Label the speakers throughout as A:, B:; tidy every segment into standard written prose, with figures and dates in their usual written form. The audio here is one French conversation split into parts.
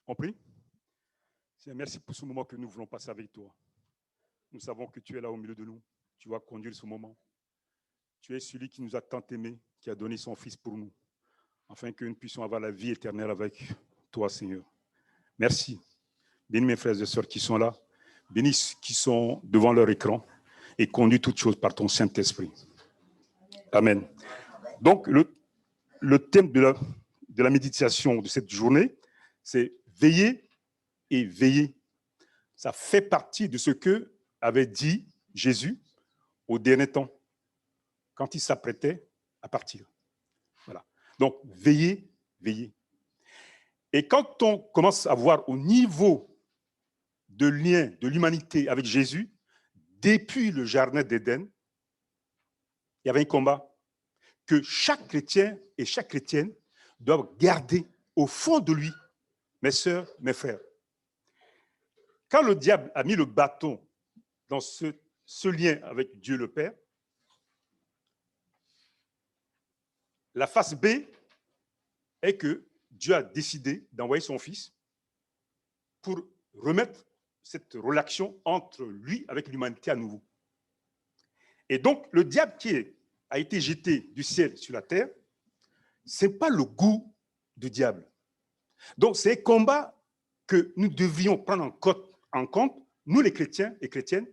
A: On prie. Seigneur, merci pour ce moment que nous voulons passer avec toi. Nous savons que tu es là au milieu de nous. Tu vas conduire ce moment. Tu es celui qui nous a tant aimés, qui a donné son Fils pour nous, afin que nous puissions avoir la vie éternelle avec toi, Seigneur. Merci. Bénis mes frères et sœurs qui sont là. Bénis ceux qui sont devant leur écran et conduis toutes choses par ton Saint-Esprit. Amen. Donc, le thème de la méditation de cette journée, c'est veiller et veiller. Ça fait partie de ce que avait dit Jésus au dernier temps, quand il s'apprêtait à partir. Voilà. Donc, veiller, veiller. Et quand on commence à voir au niveau de lien de l'humanité avec Jésus, depuis le jardin d'Éden, il y avait un combat que chaque chrétien et chaque chrétienne doivent garder au fond de lui, mes sœurs, mes frères. Quand le diable a mis le bâton dans ce lien avec Dieu le Père, la face B est que Dieu a décidé d'envoyer son Fils pour remettre cette relation entre lui avec l'humanité à nouveau. Et donc, le diable qui a été jeté du ciel sur la terre, ce n'est pas le goût du diable. Donc, c'est un combat que nous devrions prendre en compte, nous les chrétiens et chrétiennes,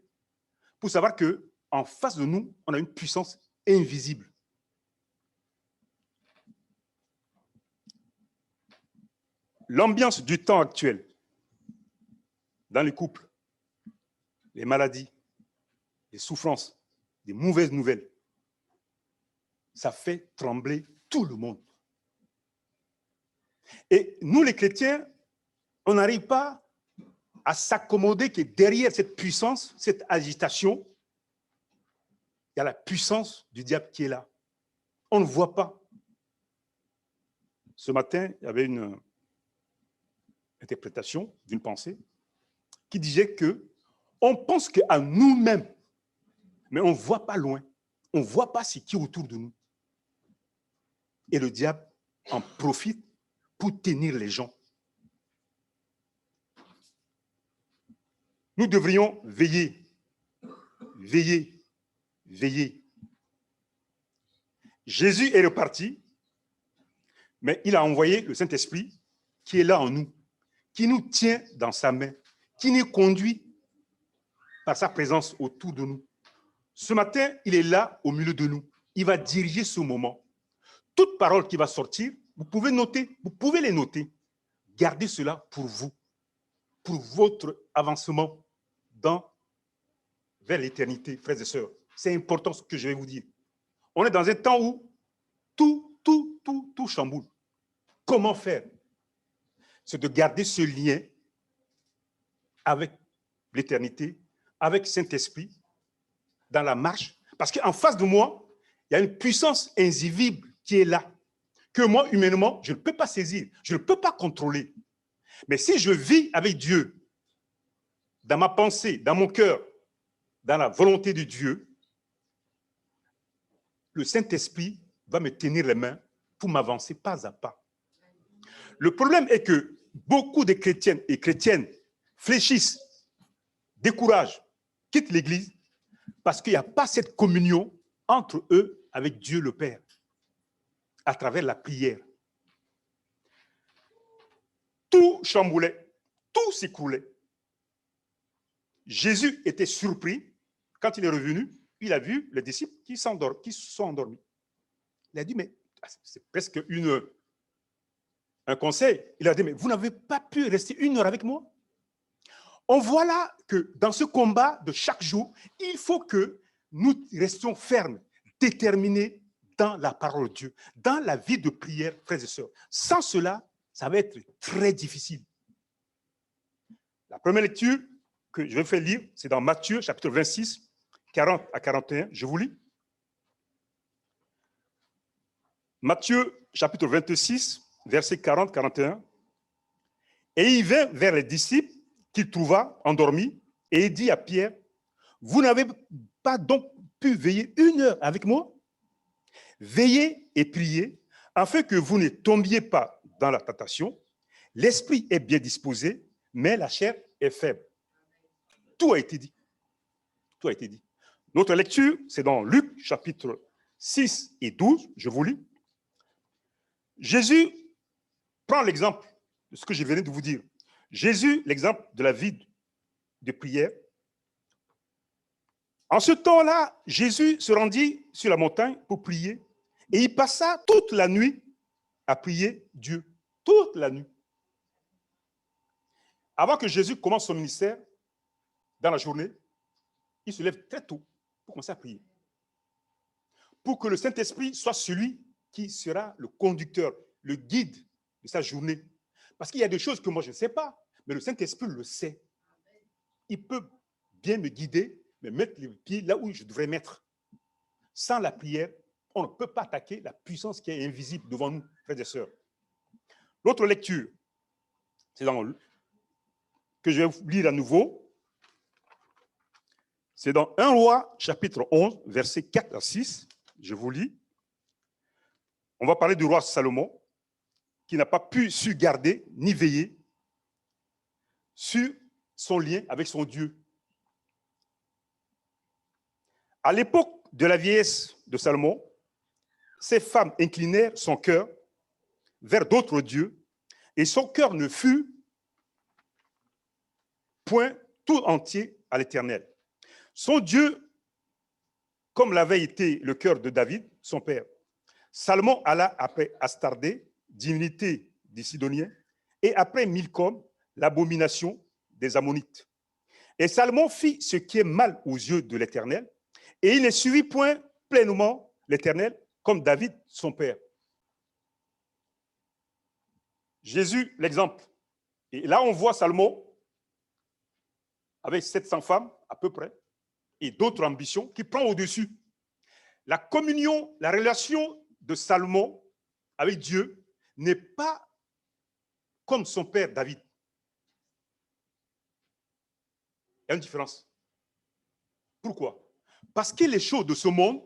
A: pour savoir qu'en face de nous, on a une puissance invisible. L'ambiance du temps actuel, dans les couples, les maladies, les souffrances, les mauvaises nouvelles, ça fait trembler tout le monde. Et nous, les chrétiens, on n'arrive pas à s'accommoder que derrière cette puissance, cette agitation, il y a la puissance du diable qui est là. On ne voit pas. Ce matin, il y avait une interprétation d'une pensée qui disait que on pense qu'à nous-mêmes, mais on ne voit pas loin. On ne voit pas ce qui est autour de nous. Et le diable en profite pour tenir les gens. Nous devrions veiller, veiller, veiller. Jésus est reparti, mais il a envoyé le Saint-Esprit qui est là en nous, qui nous tient dans sa main, qui nous conduit par sa présence autour de nous. Ce matin, il est là au milieu de nous. Il va diriger ce moment. Toute parole qui va sortir, vous pouvez noter, vous pouvez les noter. Gardez cela pour vous, pour votre avancement vers l'éternité, frères et sœurs. C'est important ce que je vais vous dire. On est dans un temps où tout chamboule. Comment faire? C'est de garder ce lien avec l'éternité, avec Saint-Esprit, dans la marche. Parce qu'en face de moi, il y a une puissance invisible qui est là, que moi, humainement, je ne peux pas saisir, je ne peux pas contrôler. Mais si je vis avec Dieu, dans ma pensée, dans mon cœur, dans la volonté de Dieu, le Saint-Esprit va me tenir les mains pour m'avancer pas à pas. Le problème est que beaucoup de chrétiennes et chrétiennes fléchissent, découragent, quittent l'Église parce qu'il n'y a pas cette communion entre eux avec Dieu le Père à travers la prière. Tout chamboulait, tout s'écroulait. Jésus était surpris quand il est revenu. Il a vu les disciples qui se sont endormis. Il a dit, mais c'est presque un conseil. Il a dit, mais vous n'avez pas pu rester 1 heure avec moi? On voit là que dans ce combat de chaque jour, il faut que nous restions fermes, déterminés dans la parole de Dieu, dans la vie de prière, frères et sœurs. Sans cela, ça va être très difficile. La première lecture que je vais faire lire, c'est dans Matthieu, chapitre 26, 40 à 41. Je vous lis. Matthieu, chapitre 26, versets 40-41. Et il vint vers les disciples qu'il trouva endormis, et il dit à Pierre, « Vous n'avez pas donc pu veiller 1 heure avec moi? Veillez et priez, afin que vous ne tombiez pas dans la tentation. L'esprit est bien disposé, mais la chair est faible. Tout a été dit. Tout a été dit. Notre lecture, c'est dans Luc, chapitre 6 et 12. Je vous lis. Jésus prend l'exemple de ce que je venais de vous dire. Jésus, l'exemple de la vie de prière. En ce temps-là, Jésus se rendit sur la montagne pour prier et il passa toute la nuit à prier Dieu. Toute la nuit. Avant que Jésus commence son ministère, dans la journée, il se lève très tôt pour commencer à prier. Pour que le Saint-Esprit soit celui qui sera le conducteur, le guide de sa journée. Parce qu'il y a des choses que moi je ne sais pas, mais le Saint-Esprit le sait. Il peut bien me guider, me mettre les pieds là où je devrais mettre. Sans la prière, on ne peut pas attaquer la puissance qui est invisible devant nous, frères et sœurs. L'autre lecture, c'est dans que je vais vous lire à nouveau. C'est dans 1 Roi, chapitre 11, versets 4 à 6. Je vous lis. On va parler du roi Salomon, qui n'a pas su garder ni veiller sur son lien avec son Dieu. À l'époque de la vieillesse de Salomon, ces femmes inclinèrent son cœur vers d'autres dieux, et son cœur ne fut point tout entier à l'Éternel. Son Dieu, comme l'avait été le cœur de David, son père. Salomon alla après Astardé, divinité des Sidoniens, et après Milcom, l'abomination des Ammonites. Et Salomon fit ce qui est mal aux yeux de l'Éternel, et il ne suivit point pleinement l'Éternel, comme David, son père. Jésus, l'exemple. Et là, on voit Salomon avec 700 femmes, à peu près, et d'autres ambitions, qui prend au-dessus. La communion, la relation de Salomon avec Dieu n'est pas comme son père David. Il y a une différence. Pourquoi? Parce que les choses de ce monde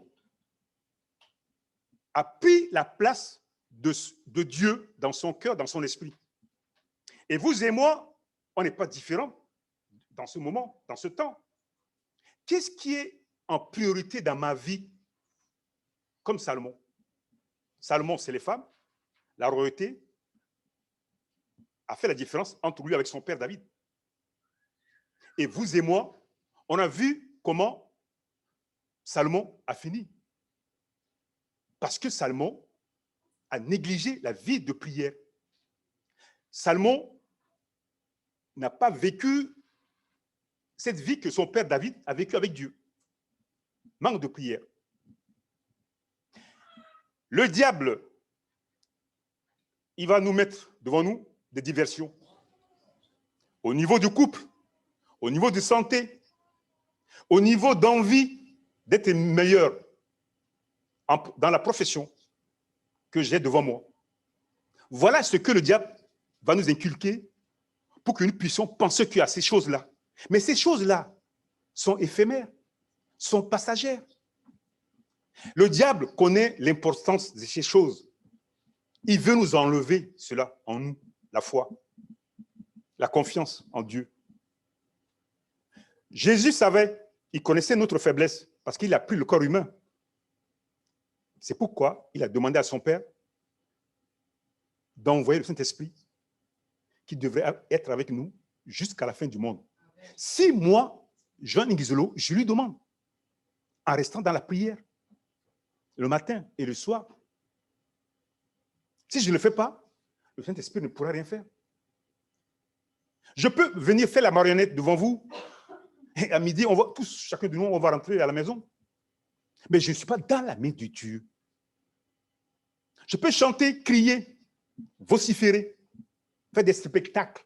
A: a pris la place de Dieu dans son cœur, dans son esprit. Et vous et moi, on n'est pas différents dans ce moment, dans ce temps. Qu'est-ce qui est en priorité dans ma vie comme Salomon? Salomon, c'est les femmes. La royauté a fait la différence entre lui et son père David. Et vous et moi, on a vu comment Salomon a fini. Parce que Salomon a négligé la vie de prière. Salomon n'a pas vécu cette vie que son père David a vécue avec Dieu. Manque de prière. Le diable, il va nous mettre devant nous des diversions. Au niveau du couple, au niveau de santé, au niveau d'envie d'être meilleur dans la profession que j'ai devant moi. Voilà ce que le diable va nous inculquer pour que nous puissions penser qu'il y a ces choses-là. Mais ces choses-là sont éphémères, sont passagères. Le diable connaît l'importance de ces choses. Il veut nous enlever cela en nous, la foi, la confiance en Dieu. Jésus savait, il connaissait notre faiblesse parce qu'il a pris le corps humain. C'est pourquoi il a demandé à son Père d'envoyer le Saint-Esprit qui devrait être avec nous jusqu'à la fin du monde. Si moi, Jean Nguizolo, je lui demande, en restant dans la prière, le matin et le soir, si je ne le fais pas, le Saint-Esprit ne pourra rien faire. Je peux venir faire la marionnette devant vous, et à midi, on va, tous, chacun de nous, on va rentrer à la maison. Mais je ne suis pas dans la main de Dieu. Je peux chanter, crier, vociférer, faire des spectacles.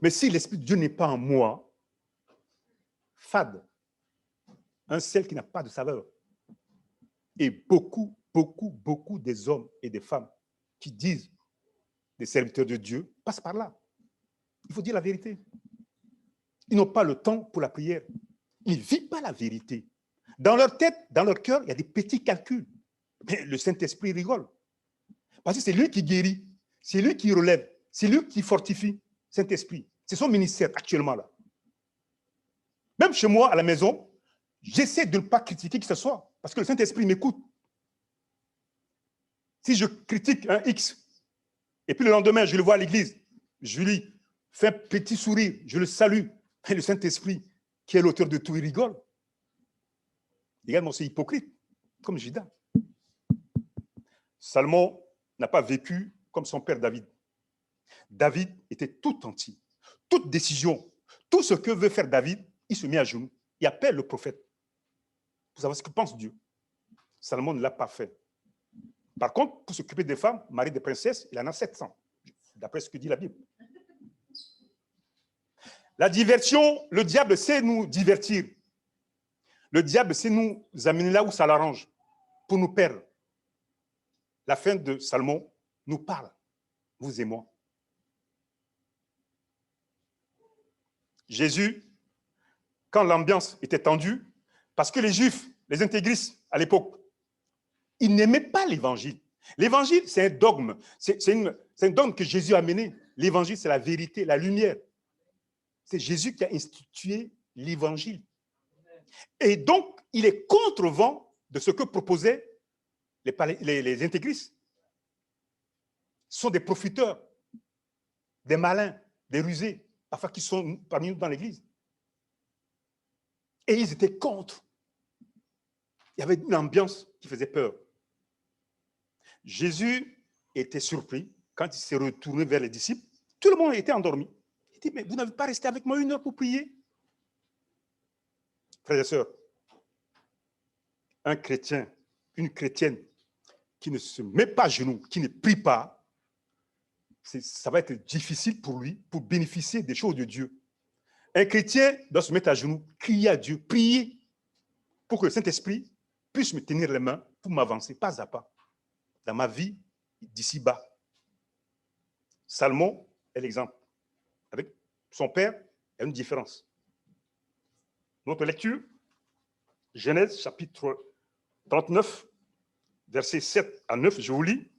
A: Mais si l'Esprit de Dieu n'est pas en moi, fade, un sel qui n'a pas de saveur. Et beaucoup des hommes et des femmes qui disent des serviteurs de Dieu passent par là. Il faut dire la vérité. Ils n'ont pas le temps pour la prière. Ils ne vivent pas la vérité. Dans leur tête, dans leur cœur, il y a des petits calculs. Mais le Saint-Esprit rigole. Parce que c'est lui qui guérit. C'est lui qui relève, c'est lui qui fortifie Saint-Esprit. C'est son ministère actuellement là. Même chez moi, à la maison, j'essaie de ne pas critiquer qui que ce soit, parce que le Saint-Esprit m'écoute. Si je critique un X, et puis le lendemain, je le vois à l'église, je lui fais un petit sourire, je le salue, et le Saint-Esprit, qui est l'auteur de tout, il rigole. Également, c'est hypocrite, comme Judas. Salomon n'a pas vécu comme son père David. David était tout entier. Toute décision, tout ce que veut faire David, il se met à genoux. Il appelle le prophète pour savoir ce que pense Dieu. Salomon ne l'a pas fait. Par contre, pour s'occuper des femmes, mari des princesses, il en a 700, d'après ce que dit la Bible. La diversion, le diable sait nous divertir. Le diable sait nous amener là où ça l'arrange, pour nous perdre. La fin de Salomon nous parle, vous et moi. Jésus, quand l'ambiance était tendue, parce que les Juifs, les intégristes à l'époque, ils n'aimaient pas l'évangile. L'évangile, c'est un dogme. C'est un dogme que Jésus a amené. L'évangile, c'est la vérité, la lumière. C'est Jésus qui a institué l'évangile. Et donc, il est contre-vent de ce que proposaient les intégristes. Ce sont des profiteurs, des malins, des rusés, afin qu'ils sont parmi nous dans l'église. Et ils étaient contre. Il y avait une ambiance qui faisait peur. Jésus était surpris quand il s'est retourné vers les disciples. Tout le monde était endormi. Il dit, mais vous n'avez pas resté avec moi 1 heure pour prier? Frères et sœurs, un chrétien, une chrétienne qui ne se met pas à genoux, qui ne prie pas, ça va être difficile pour lui pour bénéficier des choses de Dieu. Un chrétien doit se mettre à genoux, crier à Dieu, prier pour que le Saint-Esprit puisse me tenir les mains pour m'avancer pas à pas dans ma vie d'ici bas. Salomon est l'exemple. Avec son père, il y a une différence. Notre lecture, Genèse chapitre 39, versets 7 à 9, je vous lis.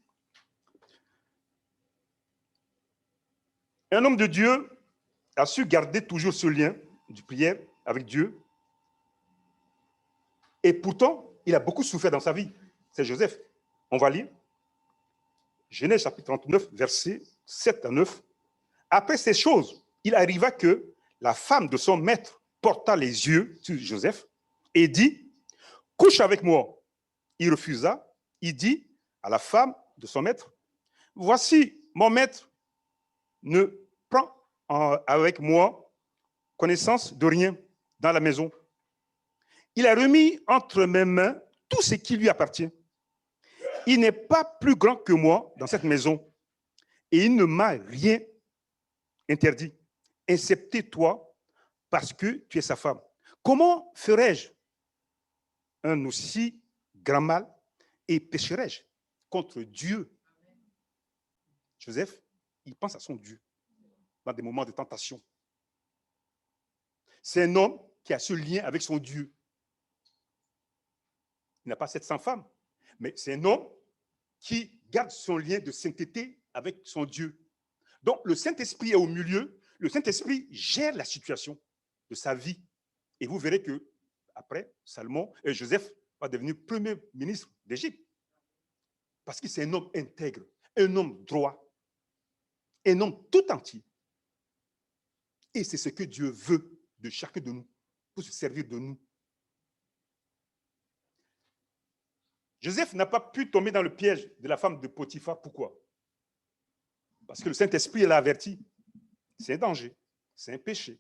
A: Un homme de Dieu a su garder toujours ce lien de prière avec Dieu. Et pourtant, il a beaucoup souffert dans sa vie. C'est Joseph. On va lire. Genèse chapitre 39, versets 7 à 9. Après ces choses, il arriva que la femme de son maître porta les yeux sur Joseph et dit, « Couche avec moi. » Il refusa. Il dit à la femme de son maître, « Voici, mon maître ne prend avec moi connaissance de rien dans la maison. Il a remis entre mes mains tout ce qui lui appartient. Il n'est pas plus grand que moi dans cette maison et il ne m'a rien interdit, excepté toi, parce que tu es sa femme. Comment ferais-je un aussi grand mal et pécherais-je contre Dieu? » Joseph, il pense à son Dieu dans des moments de tentation. C'est un homme qui a ce lien avec son Dieu. Il n'a pas 700 femmes, mais c'est un homme qui garde son lien de sainteté avec son Dieu. Donc, le Saint-Esprit est au milieu. Le Saint-Esprit gère la situation de sa vie. Et vous verrez que après, Salomon et Joseph va devenir premier ministre d'Égypte. Parce que c'est un homme intègre, un homme droit, un homme tout entier. Et c'est ce que Dieu veut de chacun de nous, pour se servir de nous. Joseph n'a pas pu tomber dans le piège de la femme de Potiphar. Pourquoi? Parce que le Saint-Esprit l'a averti. C'est un danger, c'est un péché.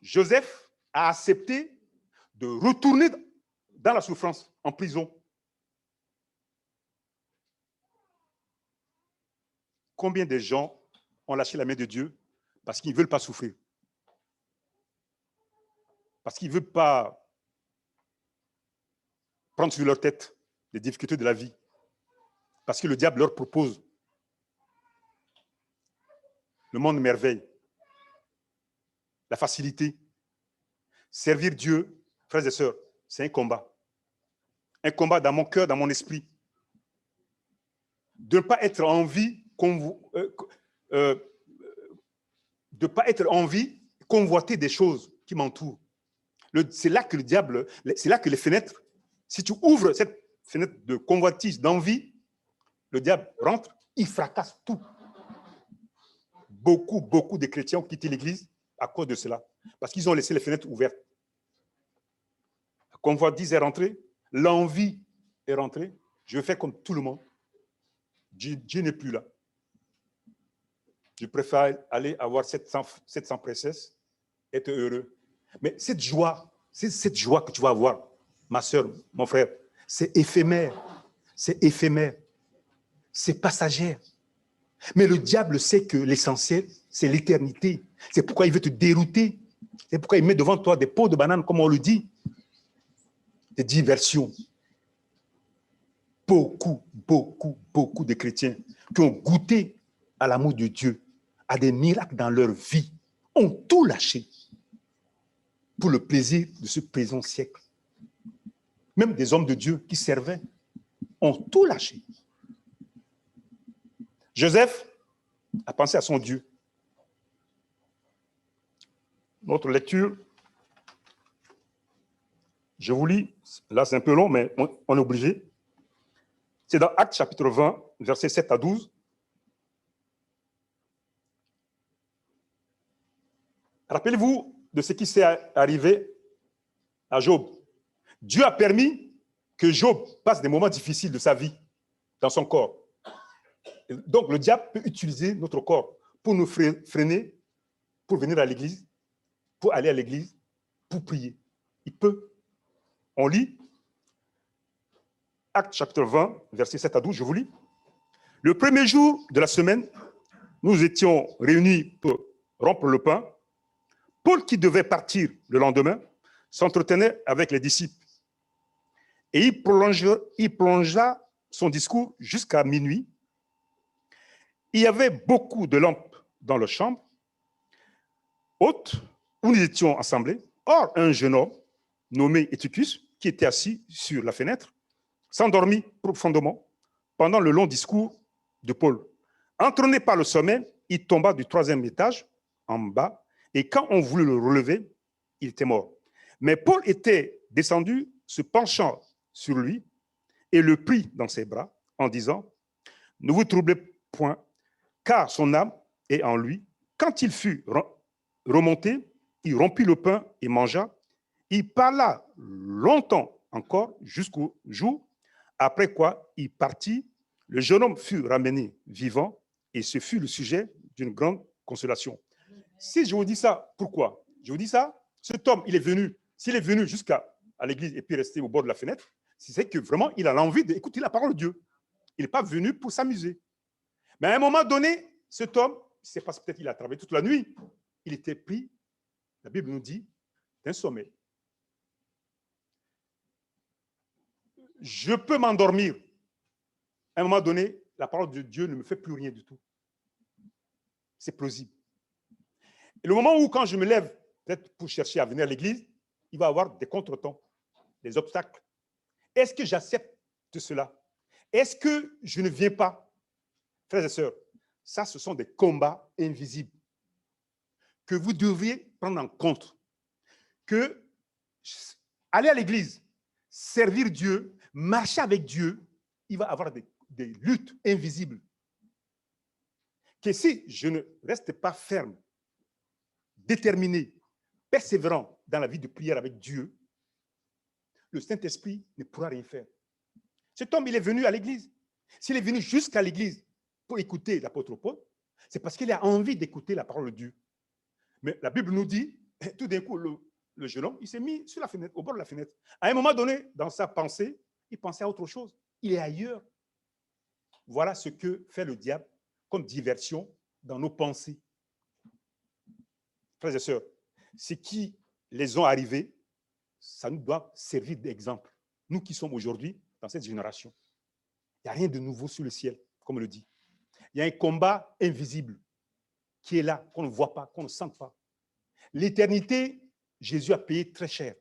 A: Joseph a accepté de retourner dans la souffrance, en prison. Combien de gens ont lâché la main de Dieu parce qu'ils ne veulent pas souffrir? Parce qu'ils ne veulent pas prendre sur leur tête les difficultés de la vie. Parce que le diable leur propose le monde de merveille, la facilité. Servir Dieu, frères et sœurs, c'est un combat. Un combat dans mon cœur, dans mon esprit. De ne pas être en vie de pas être envie, convoiter des choses qui m'entourent. C'est là que le diable, c'est là que les fenêtres, si tu ouvres cette fenêtre de convoitise, d'envie, le diable rentre, il fracasse tout. Beaucoup de chrétiens ont quitté l'église à cause de cela, parce qu'ils ont laissé les fenêtres ouvertes. La convoitise est rentrée, l'envie est rentrée, je veux faire comme tout le monde. Dieu n'est plus là. Je préfère aller avoir 700 princesses, être heureux. Mais cette joie que tu vas avoir, ma soeur, mon frère, c'est éphémère, c'est passager. Mais le diable sait que l'essentiel, c'est l'éternité. C'est pourquoi il veut te dérouter. C'est pourquoi il met devant toi des peaux de banane, comme on le dit, des diversions. Beaucoup de chrétiens qui ont goûté à l'amour de Dieu, à des miracles dans leur vie, ont tout lâché pour le plaisir de ce présent siècle. Même des hommes de Dieu qui servaient ont tout lâché. Joseph a pensé à son Dieu. Notre lecture, je vous lis, là c'est un peu long, mais on est obligé. C'est dans Actes chapitre 20, versets 7 à 12. Rappelez-vous de ce qui s'est arrivé à Job. Dieu a permis que Job passe des moments difficiles de sa vie dans son corps. Donc, le diable peut utiliser notre corps pour nous freiner, pour venir à l'église, pour aller à l'église, pour prier. Il peut. On lit Actes chapitre 20, versets 7 à 12, je vous lis. Le premier jour de la semaine, nous étions réunis pour rompre le pain. Paul, qui devait partir le lendemain, s'entretenait avec les disciples. Et il prolongea son discours jusqu'à minuit. Il y avait beaucoup de lampes dans la chambre haute où nous étions assemblés. Or, un jeune homme nommé Eutychus, qui était assis sur la fenêtre, s'endormit profondément pendant le long discours de Paul. Entraîné par le sommeil, il tomba du 3e étage en bas, et quand on voulut le relever, il était mort. Mais Paul était descendu, se penchant sur lui, et le prit dans ses bras en disant « Ne vous troublez point, car son âme est en lui. » Quand il fut remonté, il rompit le pain et mangea. Il parla longtemps encore jusqu'au jour, après quoi il partit. Le jeune homme fut ramené vivant et ce fut le sujet d'une grande consolation. Si je vous dis ça, pourquoi? Je vous dis ça, cet homme, il est venu, s'il est venu jusqu'à l'église et puis resté au bord de la fenêtre, c'est que vraiment, il a l'envie d'écouter la parole de Dieu. Il n'est pas venu pour s'amuser. Mais à un moment donné, cet homme, c'est parce que peut-être qu'il a travaillé toute la nuit, il était pris, la Bible nous dit, d'un sommeil. Je peux m'endormir. À un moment donné, la parole de Dieu ne me fait plus rien du tout. C'est plausible. Et le moment où, quand je me lève, peut-être pour chercher à venir à l'église, il va y avoir des contretemps, des obstacles. Est-ce que j'accepte cela? Est-ce que je ne viens pas? Frères et sœurs, ça, ce sont des combats invisibles que vous devriez prendre en compte. Que aller à l'église, servir Dieu, marcher avec Dieu, il va y avoir des luttes invisibles. Que si je ne reste pas ferme, déterminé, persévérant dans la vie de prière avec Dieu, le Saint-Esprit ne pourra rien faire. Cet homme, il est venu à l'église. S'il est venu jusqu'à l'église pour écouter l'apôtre Paul, c'est parce qu'il a envie d'écouter la parole de Dieu. Mais la Bible nous dit, tout d'un coup, le jeune homme, il s'est mis sur la fenêtre, au bord de la fenêtre. À un moment donné, dans sa pensée, il pensait à autre chose. Il est ailleurs. Voilà ce que fait le diable comme diversion dans nos pensées. Frères et sœurs, ce qui les ont arrivés, ça nous doit servir d'exemple. Nous qui sommes aujourd'hui dans cette génération. Il n'y a rien de nouveau sur le ciel, comme on le dit. Il y a un combat invisible qui est là, qu'on ne voit pas, qu'on ne sent pas. L'éternité, Jésus a payé très cher.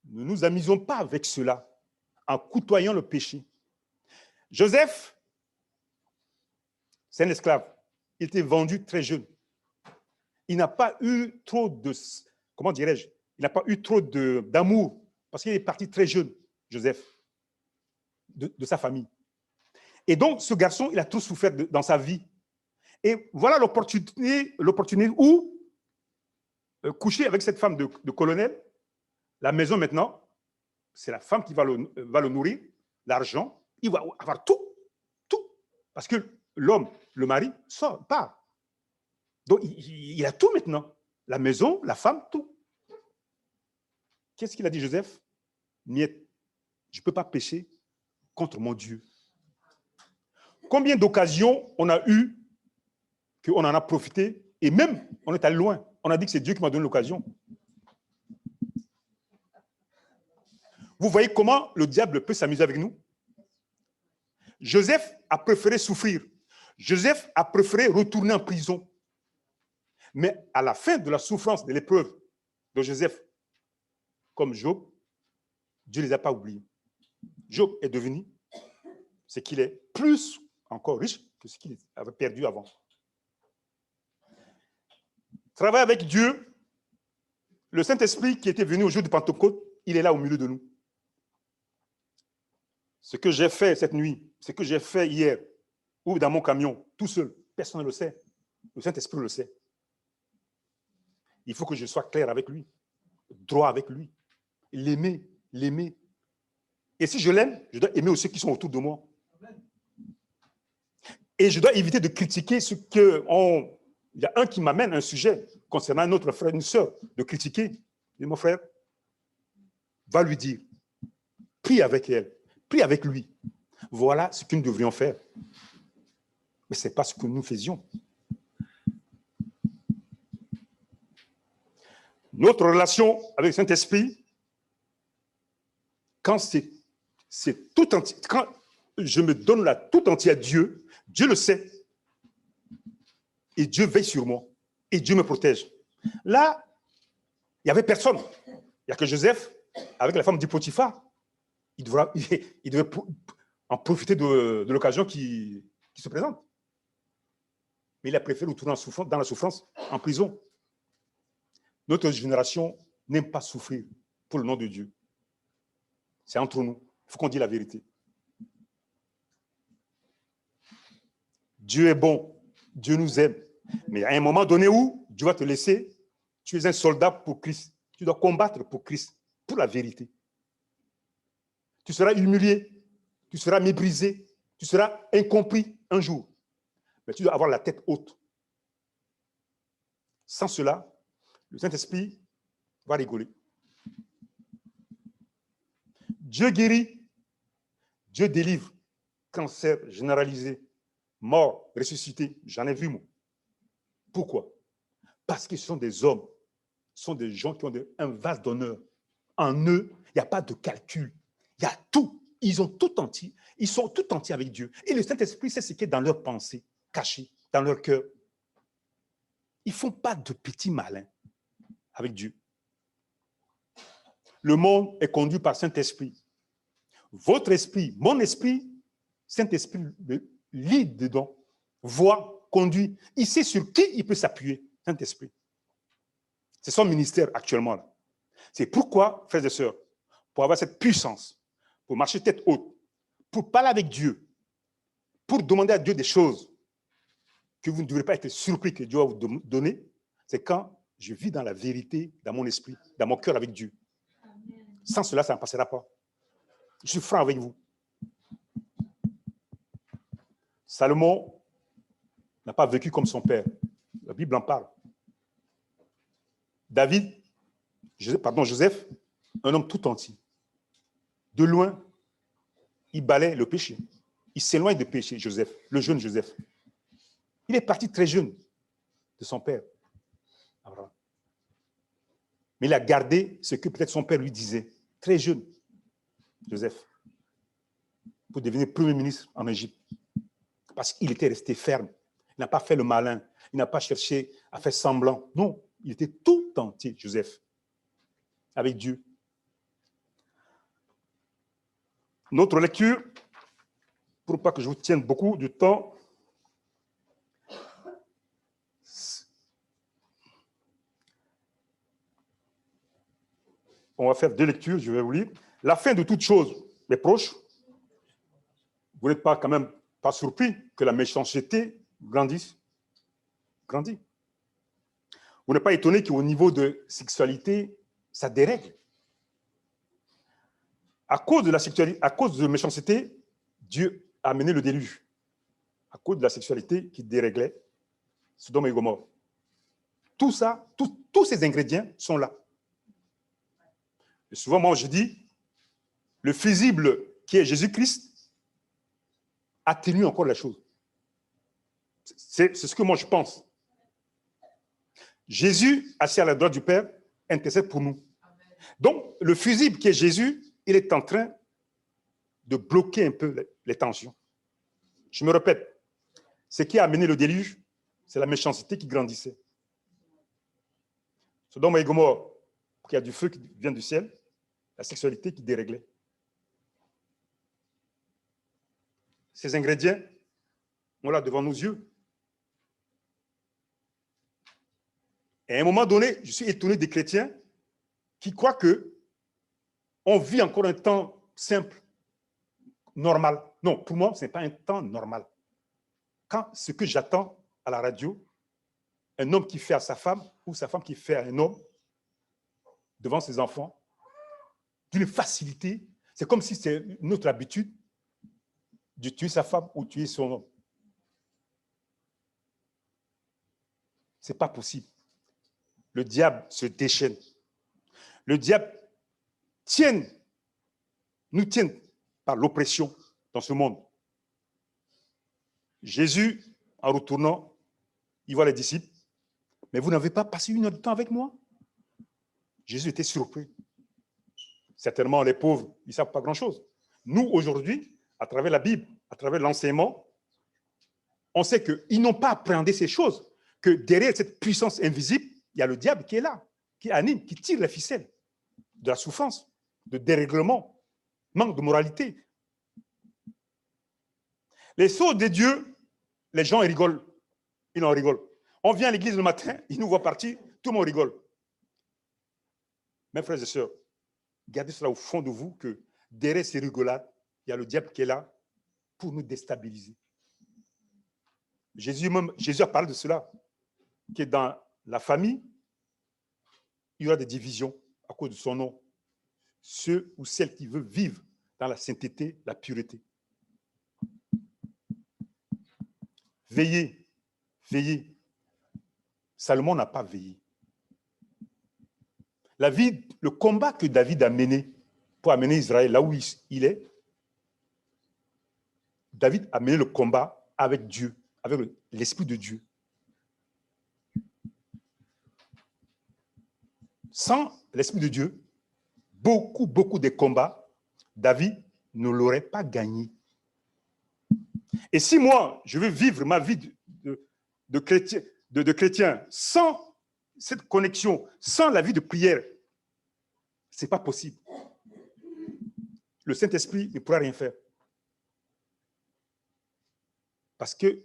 A: Ne nous amusons pas avec cela en côtoyant le péché. Joseph C'est un esclave. Il était vendu très jeune. Il n'a pas eu trop de, comment dirais-je, il n'a pas eu trop d'amour parce qu'il est parti très jeune, Joseph, de sa famille. Et donc, ce garçon, il a trop souffert dans sa vie. Et voilà l'opportunité où coucher avec cette femme de colonel, la maison maintenant, c'est la femme qui va le nourrir, l'argent, il va avoir tout. Parce que l'homme, le mari, part. Donc, il a tout maintenant. La maison, la femme, tout. Qu'est-ce qu'il a dit, Joseph? Miette, je ne peux pas pécher contre mon Dieu. Combien d'occasions on a eu, qu'on en a profité, et même, on est allé loin. On a dit que c'est Dieu qui m'a donné l'occasion. Vous voyez comment le diable peut s'amuser avec nous? Joseph a préféré souffrir. Joseph a préféré retourner en prison. Mais à la fin de la souffrance, de l'épreuve de Joseph, comme Job, Dieu ne les a pas oubliés. Job est devenu ce qu'il est, plus encore riche que ce qu'il avait perdu avant. Travailler avec Dieu, le Saint-Esprit qui était venu au jour de Pentecôte, il est là au milieu de nous. Ce que j'ai fait cette nuit, ce que j'ai fait hier, ou dans mon camion, tout seul, personne ne le sait. Le Saint-Esprit le sait. Il faut que je sois clair avec lui, droit avec lui, l'aimer. Et si je l'aime, je dois aimer aussi ceux qui sont autour de moi. Et je dois éviter de critiquer ce que Il y a un qui m'amène un sujet concernant un autre frère, une sœur, de critiquer. Je dis, mon frère, va lui dire, prie avec elle, prie avec lui. Voilà ce que nous devrions faire. Mais ce n'est pas ce que nous faisions. Notre relation avec le Saint-Esprit, quand c'est tout entier, quand je me donne là tout entier à Dieu, Dieu le sait. Et Dieu veille sur moi. Et Dieu me protège. Là, il n'y avait personne. Il n'y a que Joseph, avec la femme du Potiphar. Il devait en profiter de l'occasion qui se présente. Mais il a préféré retourner dans la souffrance, en prison. Notre génération n'aime pas souffrir pour le nom de Dieu. C'est entre nous. Il faut qu'on dise la vérité. Dieu est bon. Dieu nous aime. Mais à un moment donné où Dieu va te laisser, tu es un soldat pour Christ. Tu dois combattre pour Christ, pour la vérité. Tu seras humilié, tu seras méprisé, tu seras incompris un jour. Mais tu dois avoir la tête haute. Sans cela, le Saint-Esprit va rigoler. Dieu guérit, Dieu délivre. Cancer généralisé, mort, ressuscité, j'en ai vu moi. Pourquoi? Parce que ce sont des hommes, ce sont des gens qui ont un vase d'honneur. En eux, il n'y a pas de calcul. Il y a tout. Ils ont tout entier. Ils sont tout entiers avec Dieu. Et le Saint-Esprit, c'est ce qui est dans leur pensée, caché, dans leur cœur. Ils ne font pas de petits malins avec Dieu. Le monde est conduit par Saint-Esprit. Votre esprit, mon esprit, Saint-Esprit lit dedans, voit, conduit. Il sait sur qui il peut s'appuyer, Saint-Esprit. C'est son ministère actuellement là. C'est pourquoi, frères et sœurs, pour avoir cette puissance, pour marcher tête haute, pour parler avec Dieu, pour demander à Dieu des choses que vous ne devrez pas être surpris que Dieu va vous donner, c'est quand je vis dans la vérité, dans mon esprit, dans mon cœur avec Dieu. Sans cela, ça ne passera pas. Je suis franc avec vous. Salomon n'a pas vécu comme son père. La Bible en parle. Joseph, un homme tout entier. De loin, il balaie le péché. Il s'éloigne du péché, Joseph, le jeune Joseph. Il est parti très jeune de son père, Abraham. Mais il a gardé ce que peut-être son père lui disait. Très jeune, Joseph, pour devenir premier ministre en Égypte. Parce qu'il était resté ferme. Il n'a pas fait le malin. Il n'a pas cherché à faire semblant. Non, il était tout entier, Joseph, avec Dieu. Notre lecture, pour pas que je vous tienne beaucoup de temps, On va faire 2 lectures, je vais vous lire. La fin de toute chose est proche. Vous n'êtes pas quand même pas surpris que la méchanceté grandisse. Grandit. Vous n'êtes pas étonné qu'au niveau de sexualité, ça dérègle. À cause de la sexualité, à cause de la méchanceté, Dieu a amené le déluge. À cause de la sexualité qui déréglait Sodome et Gomorrhe. Tout ça, tous ces ingrédients sont là. Et souvent, moi, je dis, le fusible qui est Jésus-Christ atténue encore la chose. C'est ce que moi, je pense. Jésus, assis à la droite du Père, intercède pour nous. Donc, le fusible qui est Jésus, il est en train de bloquer un peu les tensions. Je me répète, ce qui a amené le déluge, c'est la méchanceté qui grandissait. Sodome et Gomorrhe, il y a du feu qui vient du ciel, la sexualité qui déréglait. Ces ingrédients, on l'a devant nos yeux. Et à un moment donné, je suis étonné des chrétiens qui croient que on vit encore un temps simple, normal. Non, pour moi, ce n'est pas un temps normal. Quand ce que j'attends à la radio, un homme qui fait à sa femme ou sa femme qui fait à un homme devant ses enfants, d'une facilité, c'est comme si c'est une autre habitude de tuer sa femme ou tuer son homme. Ce n'est pas possible. Le diable se déchaîne. Le diable nous tient par l'oppression dans ce monde. Jésus, en retournant, il voit les disciples. Mais vous n'avez pas passé une heure de temps avec moi? Jésus était surpris. Certainement, les pauvres, ils ne savent pas grand-chose. Nous, aujourd'hui, à travers la Bible, à travers l'enseignement, on sait qu'ils n'ont pas appréhendé ces choses, que derrière cette puissance invisible, il y a le diable qui est là, qui anime, qui tire les ficelles de la souffrance, de dérèglement, manque de moralité. Les sauts de Dieu, les gens ils rigolent. Ils en rigolent. On vient à l'église le matin, ils nous voient partir, tout le monde rigole. Mes frères et sœurs, gardez cela au fond de vous que derrière ces rigolades, il y a le diable qui est là pour nous déstabiliser. Jésus a parlé de cela, qui est dans la famille, il y aura des divisions à cause de son nom. Ceux ou celles qui veulent vivre dans la sainteté, la pureté. Veillez, veillez. Salomon n'a pas veillé. Le combat que David a mené pour amener Israël là où il est, David a mené le combat avec Dieu, avec l'Esprit de Dieu. Sans l'Esprit de Dieu, beaucoup de combats, David ne l'aurait pas gagné. Et si moi, je veux vivre ma vie de chrétien sans cette connexion, sans la vie de prière, ce n'est pas possible. Le Saint-Esprit ne pourra rien faire. Parce que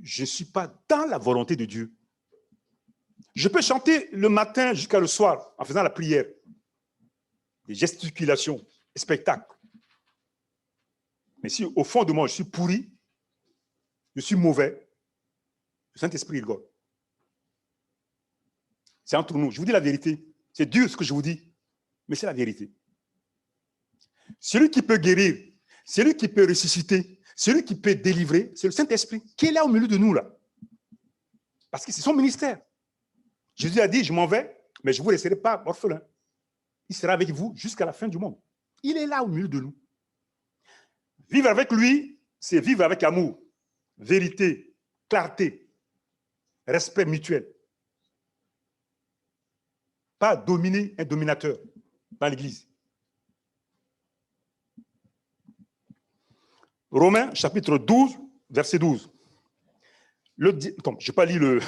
A: je ne suis pas dans la volonté de Dieu. Je peux chanter le matin jusqu'à le soir en faisant la prière, des gesticulations, des spectacles. Mais si au fond de moi, je suis pourri, je suis mauvais, le Saint-Esprit rigole. C'est entre nous. Je vous dis la vérité. C'est dur ce que je vous dis, mais c'est la vérité. Celui qui peut guérir, celui qui peut ressusciter, celui qui peut délivrer, c'est le Saint-Esprit qui est là au milieu de nous, là. Parce que c'est son ministère. Jésus a dit, je m'en vais, mais je ne vous laisserai pas orphelin. Il sera avec vous jusqu'à la fin du monde. Il est là au milieu de nous. Vivre avec lui, c'est vivre avec amour, vérité, clarté, respect mutuel. Pas dominer un dominateur dans l'Église. Romains, chapitre 12, verset 12. Je n'ai pas lu le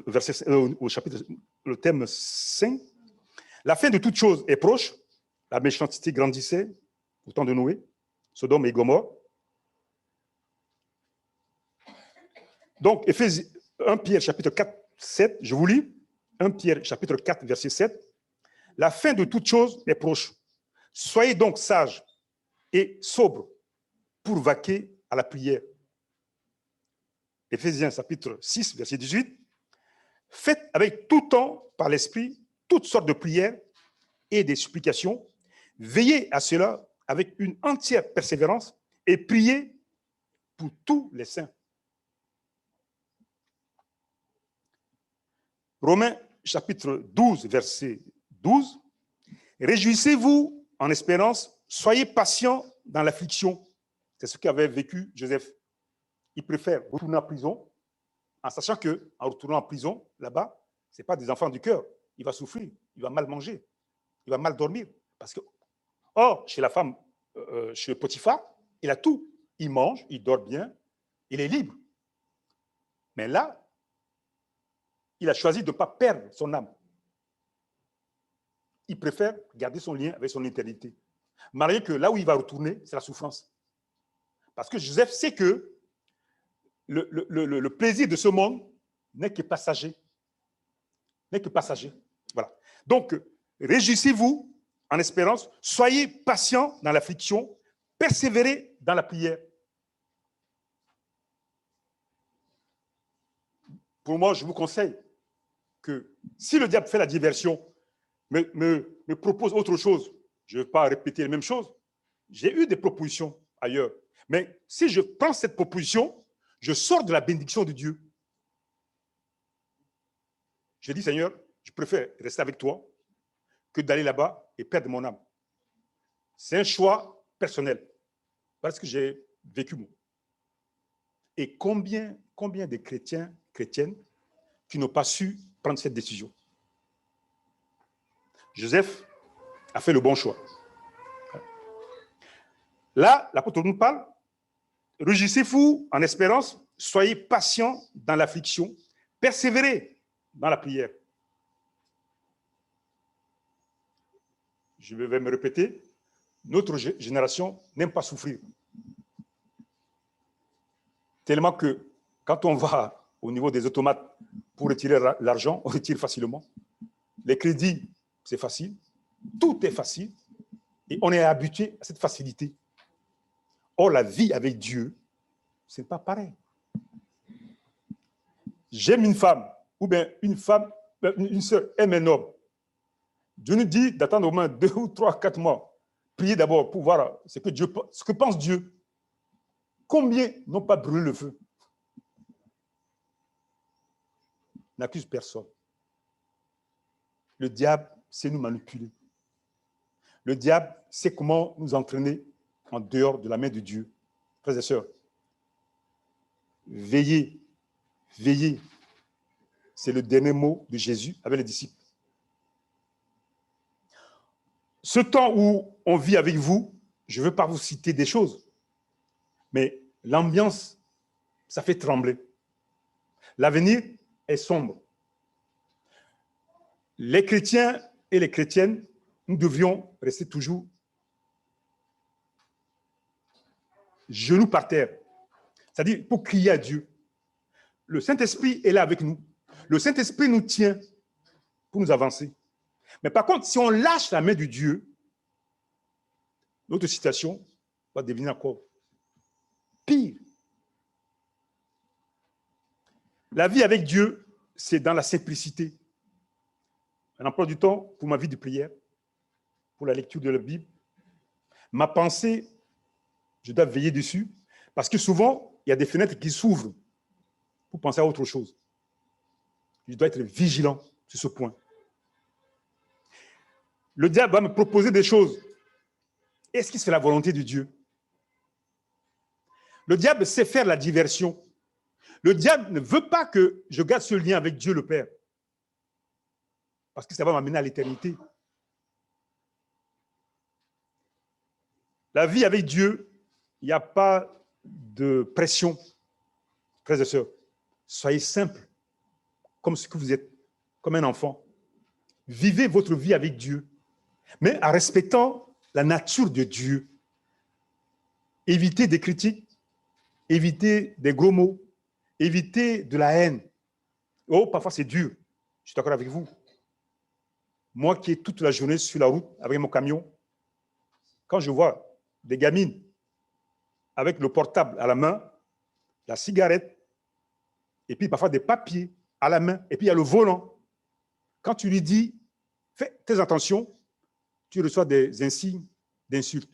A: verset au chapitre, le thème 5. La fin de toute chose est proche. La méchanceté grandissait au temps de Noé, Sodome et Gomorrhe. Donc, 1 Pierre, chapitre 4, 7, je vous lis. 1 Pierre, chapitre 4, verset 7. La fin de toute chose est proche. Soyez donc sages et sobres pour vaquer à la prière. Éphésiens chapitre 6, verset 18. Faites avec tout temps, par l'Esprit, toutes sortes de prières et des supplications. Veillez à cela avec une entière persévérance et priez pour tous les saints. Romains chapitre 12, verset 12. Réjouissez-vous en espérance, soyez patients dans l'affliction. C'est ce qu'avait vécu Joseph. Il préfère retourner en prison en sachant qu'en retournant en prison, là-bas, ce n'est pas des enfants du cœur. Il va souffrir, il va mal manger, il va mal dormir. Parce que, or, chez la femme, chez Potiphar, il a tout. Il mange, il dort bien, il est libre. Mais là, il a choisi de ne pas perdre son âme. Il préfère garder son lien avec son éternité. Malgré que là où il va retourner, c'est la souffrance. Parce que Joseph sait que le plaisir de ce monde n'est que passager. N'est que passager. Voilà. Donc, réjouissez-vous en espérance, soyez patients dans l'affliction, persévérez dans la prière. Pour moi, je vous conseille que si le diable fait la diversion, me propose autre chose, je ne vais pas répéter les mêmes choses. J'ai eu des propositions ailleurs. Mais si je prends cette proposition, je sors de la bénédiction de Dieu. Je dis, Seigneur, je préfère rester avec toi que d'aller là-bas et perdre mon âme. C'est un choix personnel, parce que j'ai vécu moi. Et combien de chrétiens, chrétiennes, qui n'ont pas su prendre cette décision? Joseph a fait le bon choix. Là, l'apôtre nous parle, réjouissez-vous en espérance, soyez patients dans l'affliction, persévérez dans la prière. Je vais me répéter, notre génération n'aime pas souffrir. Tellement que quand on va au niveau des automates pour retirer l'argent, on retire facilement. Les crédits, c'est facile. Tout est facile. Et on est habitué à cette facilité. Or, la vie avec Dieu, ce n'est pas pareil. J'aime une femme, ou bien une femme, une sœur aime un homme. Dieu nous dit d'attendre au moins 2 ou 3, 4 mois. Priez d'abord pour voir ce que pense Dieu. Combien n'ont pas brûlé le feu? N'accuse personne. Le diable sait nous manipuler. Le diable sait comment nous entraîner en dehors de la main de Dieu. Frères et sœurs, veillez, veillez. C'est le dernier mot de Jésus avec les disciples. Ce temps où on vit avec vous, je ne veux pas vous citer des choses, mais l'ambiance, ça fait trembler. L'avenir est sombre. Les chrétiens et les chrétiennes, nous devions rester toujours genoux par terre, c'est-à-dire pour crier à Dieu. Le Saint-Esprit est là avec nous. Le Saint-Esprit nous tient pour nous avancer. Mais par contre, si on lâche la main de Dieu, notre situation va devenir encore pire. La vie avec Dieu, c'est dans la simplicité. Un emploi du temps pour ma vie de prière, pour la lecture de la Bible. Ma pensée, je dois veiller dessus, parce que souvent, il y a des fenêtres qui s'ouvrent pour penser à autre chose. Je dois être vigilant sur ce point. Le diable va me proposer des choses. Est-ce que c'est la volonté de Dieu? Le diable sait faire la diversion. Le diable ne veut pas que je garde ce lien avec Dieu le Père. Parce que ça va m'amener à l'éternité. La vie avec Dieu, il n'y a pas de pression. Frères et sœurs, soyez simples, comme ce que vous êtes, comme un enfant. Vivez votre vie avec Dieu, mais en respectant la nature de Dieu. Évitez des critiques, évitez des gros mots, évitez de la haine. Oh, parfois c'est dur, je suis d'accord avec vous. Moi qui ai toute la journée sur la route avec mon camion, quand je vois des gamines avec le portable à la main, la cigarette, et puis parfois des papiers à la main, et puis il y a le volant. Quand tu lui dis, fais tes attentions, tu reçois des insignes d'insultes.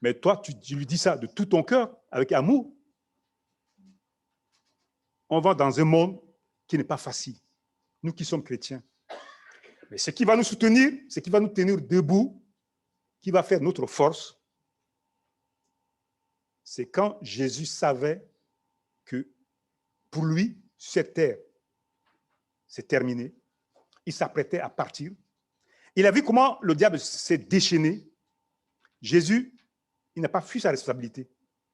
A: Mais toi, tu lui dis ça de tout ton cœur, avec amour. On va dans un monde qui n'est pas facile. Nous qui sommes chrétiens. Mais ce qui va nous soutenir, ce qui va nous tenir debout, qui va faire notre force, c'est quand Jésus savait que pour lui, cette terre, c'est terminé. Il s'apprêtait à partir. Il a vu comment le diable s'est déchaîné. Jésus, il n'a pas fui sa responsabilité.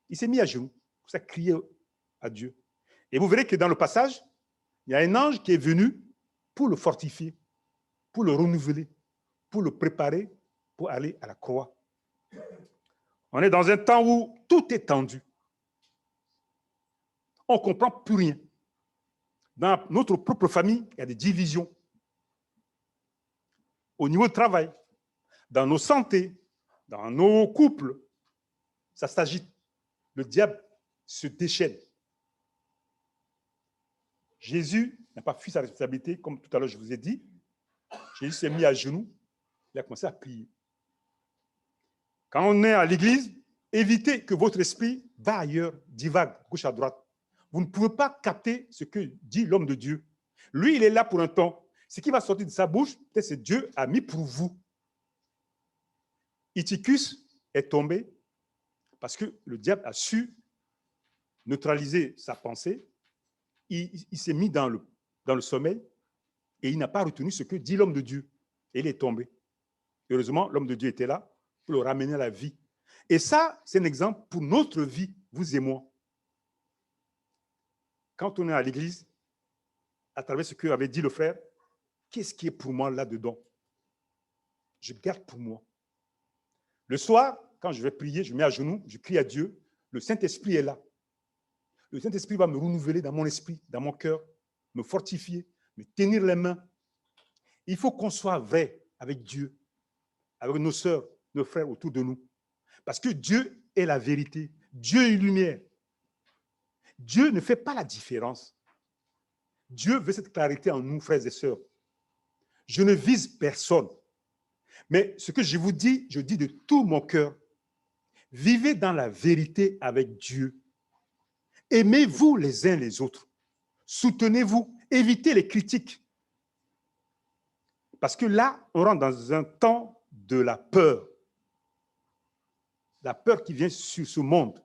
A: Il s'est mis à genoux pour ça crier à Dieu. Et vous verrez que dans le passage, il y a un ange qui est venu pour le fortifier, pour le renouveler, pour le préparer pour aller à la croix. On est dans un temps où tout est tendu. On ne comprend plus rien. Dans notre propre famille, il y a des divisions. Au niveau du travail, dans nos santé, dans nos couples, ça s'agite. Le diable se déchaîne. Jésus n'a pas fui sa responsabilité, comme tout à l'heure je vous ai dit. Jésus s'est mis à genoux, il a commencé à prier. Quand on est à l'église, évitez que votre esprit va ailleurs, divague, gauche à droite. Vous ne pouvez pas capter ce que dit l'homme de Dieu. Lui, il est là pour un temps. Ce qui va sortir de sa bouche, peut-être c'est Dieu a mis pour vous. Itychus est tombé parce que le diable a su neutraliser sa pensée. Il s'est mis dans le sommeil et il n'a pas retenu ce que dit l'homme de Dieu. Et il est tombé. Heureusement, l'homme de Dieu était là pour le ramener à la vie. Et ça, c'est un exemple pour notre vie, vous et moi. Quand on est à l'église, à travers ce que avait dit le frère, qu'est-ce qui est pour moi là-dedans? Je garde pour moi. Le soir, quand je vais prier, je mets à genoux, je crie à Dieu, le Saint-Esprit est là. Le Saint-Esprit va me renouveler dans mon esprit, dans mon cœur, me fortifier, me tenir les mains. Il faut qu'on soit vrai avec Dieu, avec nos sœurs, nos frères autour de nous. Parce que Dieu est la vérité. Dieu est lumière. Dieu ne fait pas la différence. Dieu veut cette clarité en nous, frères et sœurs. Je ne vise personne. Mais ce que je vous dis, je dis de tout mon cœur. Vivez dans la vérité avec Dieu. Aimez-vous les uns les autres. Soutenez-vous. Évitez les critiques. Parce que là, on rentre dans un temps de la peur. La peur qui vient sur ce monde.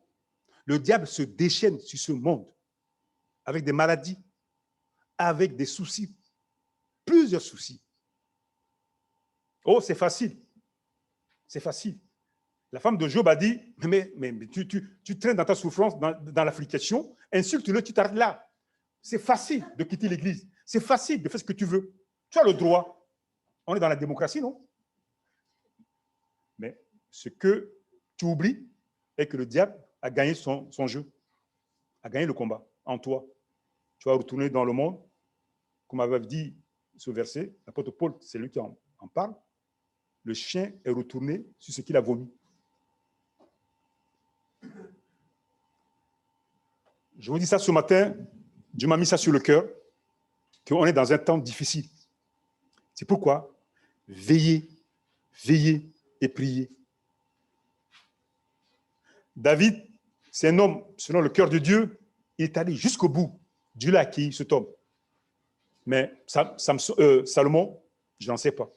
A: Le diable se déchaîne sur ce monde avec des maladies, avec des soucis, plusieurs soucis. Oh, c'est facile. C'est facile. La femme de Job a dit, mais tu traînes dans ta souffrance, dans l'affliction, insulte-le, tu t'arrêtes là. C'est facile de quitter l'église. C'est facile de faire ce que tu veux. Tu as le droit. On est dans la démocratie, non? Mais ce que tu oublies est que le diable a gagné son jeu, a gagné le combat en toi. Tu vas retourner dans le monde, comme avait dit ce verset, l'apôtre Paul, c'est lui qui en parle. Le chien est retourné sur ce qu'il a vomi. Je vous dis ça ce matin, Dieu m'a mis ça sur le cœur, qu'on est dans un temps difficile. C'est pourquoi veillez, veillez et priez. David, c'est un homme, selon le cœur de Dieu, il est allé jusqu'au bout. Dieu l'a acquis, cet homme. Mais Salomon, je n'en sais pas.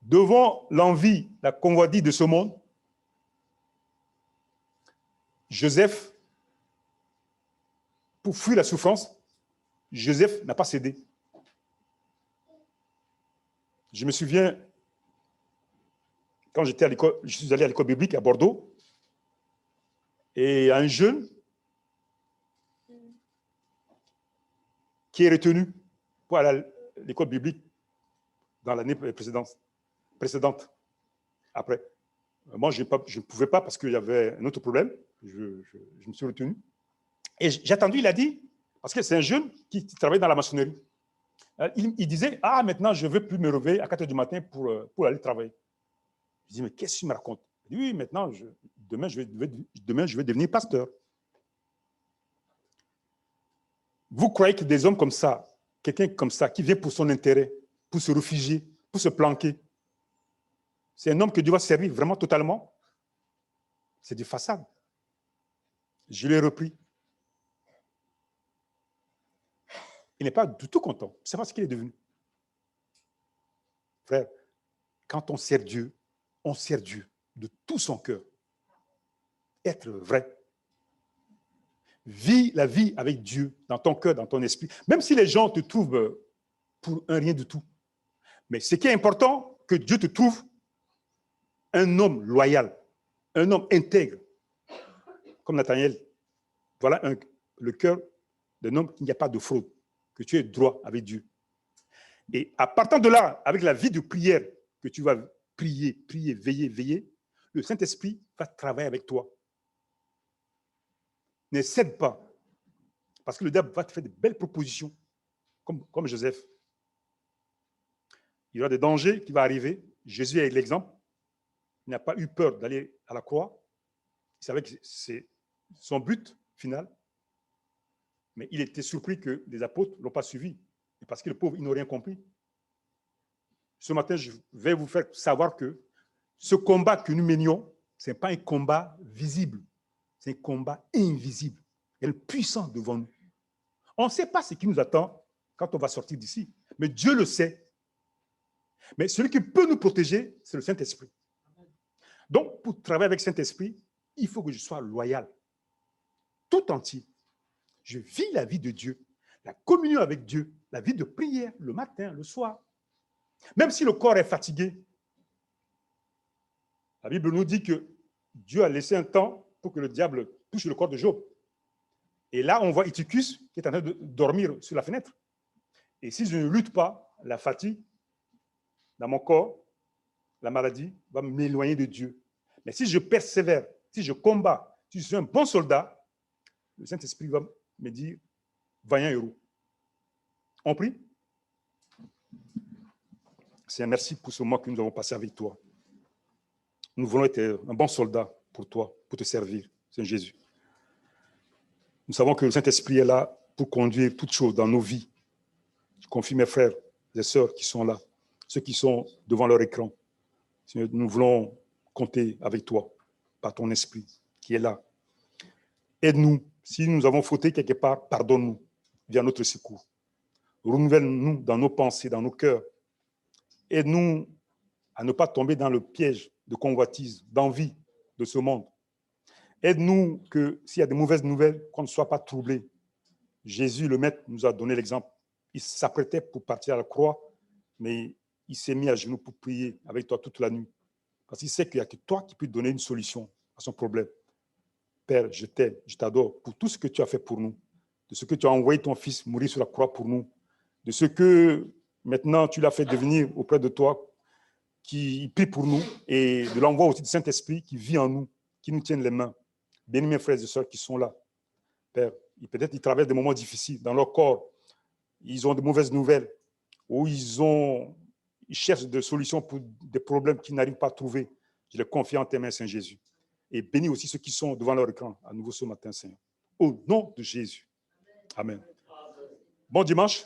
A: Devant l'envie, la convoitise de ce monde, Joseph, pour fuir la souffrance, Joseph n'a pas cédé. Je me souviens, quand j'étais à l'école, je suis allé à l'école biblique à Bordeaux, et un jeune qui est retenu pour aller à l'école biblique dans l'année précédente. Après, moi, je ne pouvais pas parce qu'il y avait un autre problème. Je me suis retenu. Et j'ai attendu, il a dit, parce que c'est un jeune qui travaille dans la maçonnerie. Il disait, ah, maintenant, je ne veux plus me réveiller à 4 heures du matin pour aller travailler. Je dis, mais qu'est-ce qu'il me raconte? Il dit, oui, maintenant, demain, je vais devenir pasteur. Vous croyez que des hommes comme ça, quelqu'un comme ça, qui vient pour son intérêt, pour se réfugier, pour se planquer, c'est un homme que Dieu va servir vraiment totalement? C'est du façade. Je l'ai repris. Il n'est pas du tout content. C'est pas ce qu'il est devenu. Frère, quand on sert Dieu de tout son cœur. Être vrai. Vis la vie avec Dieu dans ton cœur, dans ton esprit. Même si les gens te trouvent pour un rien du tout. Mais ce qui est important, que Dieu te trouve un homme loyal, un homme intègre, comme Nathanaël. Voilà le cœur d'un homme qui n'y a pas de fraude, que tu es droit avec Dieu. Et à partir de là, avec la vie de prière, que tu vas prier, veiller, le Saint-Esprit va travailler avec toi. Ne cède pas, parce que le diable va te faire de belles propositions, comme Joseph. Il y aura des dangers qui vont arriver. Jésus est l'exemple. Il n'a pas eu peur d'aller à la croix. Il savait que c'est son but final. Mais il était surpris que les apôtres ne l'ont pas suivi. Parce que le pauvre, ils n'ont rien compris. Ce matin, je vais vous faire savoir que ce combat que nous menions, ce n'est pas un combat visible. C'est un combat invisible. Il est puissant devant nous. On ne sait pas ce qui nous attend quand on va sortir d'ici. Mais Dieu le sait. Mais celui qui peut nous protéger, c'est le Saint-Esprit. Donc, pour travailler avec le Saint-Esprit, il faut que je sois loyal. Tout entier. Je vis la vie de Dieu, la communion avec Dieu, la vie de prière, le matin, le soir. Même si le corps est fatigué, la Bible nous dit que Dieu a laissé un temps pour que le diable touche le corps de Job. Et là, on voit Eutychus qui est en train de dormir sur la fenêtre. Et si je ne lutte pas, la fatigue dans mon corps, la maladie va m'éloigner de Dieu. Mais si je persévère, si je combats, si je suis un bon soldat, le Saint-Esprit va me dire, vaillant héros. On prie? Seigneur, merci pour ce mois que nous avons passé avec toi. Nous voulons être un bon soldat pour toi, pour te servir, Seigneur Jésus. Nous savons que le Saint-Esprit est là pour conduire toutes choses dans nos vies. Je confie mes frères et sœurs qui sont là, ceux qui sont devant leur écran. Seigneur, nous voulons compter avec toi, par ton esprit qui est là. Aide-nous. Si nous avons fauté quelque part, pardonne-nous. Viens à notre secours. Renouvelle-nous dans nos pensées, dans nos cœurs. Aide-nous à ne pas tomber dans le piège de convoitise, d'envie de ce monde. Aide-nous que s'il y a de mauvaises nouvelles, qu'on ne soit pas troublé. Jésus, le Maître, nous a donné l'exemple. Il s'apprêtait pour partir à la croix, mais il s'est mis à genoux pour prier avec toi toute la nuit. Parce qu'il sait qu'il n'y a que toi qui peux donner une solution à son problème. Père, je t'aime, je t'adore pour tout ce que tu as fait pour nous, de ce que tu as envoyé ton Fils mourir sur la croix pour nous, de ce que maintenant tu l'as fait devenir auprès de toi, qui prie pour nous, et de l'envoi aussi du Saint-Esprit qui vit en nous, qui nous tienne les mains. Bénis mes frères et sœurs qui sont là. Père, peut-être qu'ils traversent des moments difficiles dans leur corps. Ils ont de mauvaises nouvelles, ou ils cherchent des solutions pour des problèmes qu'ils n'arrivent pas à trouver. Je les confie en tes mains, Saint Jésus. Et bénis aussi ceux qui sont devant leur écran à nouveau ce matin, Seigneur. Au nom de Jésus. Amen. Bon dimanche.